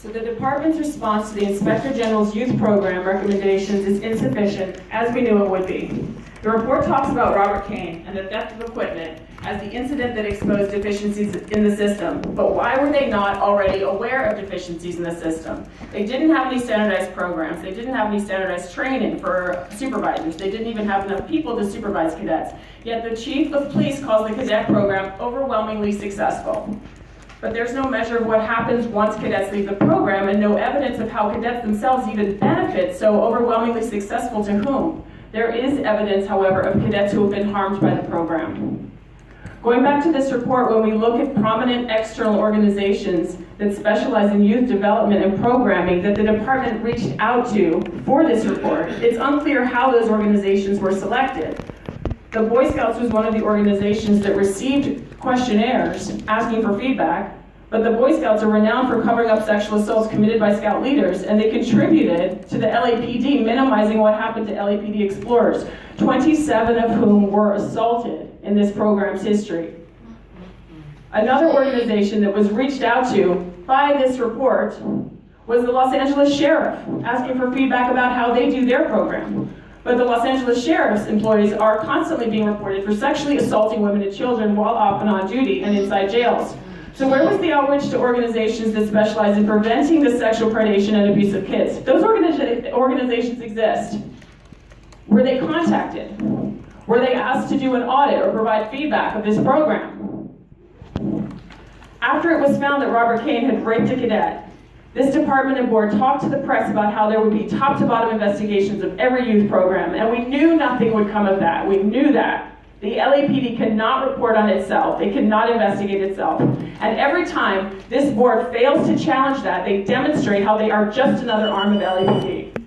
So the department's response to the Inspector General's youth program recommendations is insufficient, as we knew it would be. The report talks about Robert Kane and the theft of equipment as the incident that exposed deficiencies in the system. But why were they not already aware of deficiencies in the system? They didn't have any standardized programs. They didn't have any standardized training for supervisors. They didn't even have enough people to supervise cadets. Yet the chief of police calls the cadet program overwhelmingly successful. But there's no measure of what happens once cadets leave the program, and no evidence of how cadets themselves even benefit so overwhelmingly successful to whom. There is evidence, however, of cadets who have been harmed by the program. Going back to this report, when we look at prominent external organizations that specialize in youth development and programming that the department reached out to for this report, it's unclear how those organizations were selected. The Boy Scouts was one of the organizations that received questionnaires asking for feedback, but the Boy Scouts are renowned for covering up sexual assaults committed by Scout leaders, and they contributed to the LAPD minimizing what happened to LAPD explorers, 27 of whom were assaulted in this program's history. Another organization that was reached out to by this report was the Los Angeles Sheriff, asking for feedback about how they do their program. But the Los Angeles Sheriff's employees are constantly being reported for sexually assaulting women and children while off and on duty and inside jails. So where was the outreach to organizations that specialize in preventing the sexual predation and abuse of kids? Those organizations exist. Were they contacted? Were they asked to do an audit or provide feedback of this program? After it was found that Robert Kane had raped a cadet, this department and board talked to the press about how there would be top-to-bottom investigations of every youth program, and we knew nothing would come of that. We knew that. The LAPD cannot report on itself. It cannot investigate itself. And every time this board fails to challenge that, they demonstrate how they are just another arm of LAPD.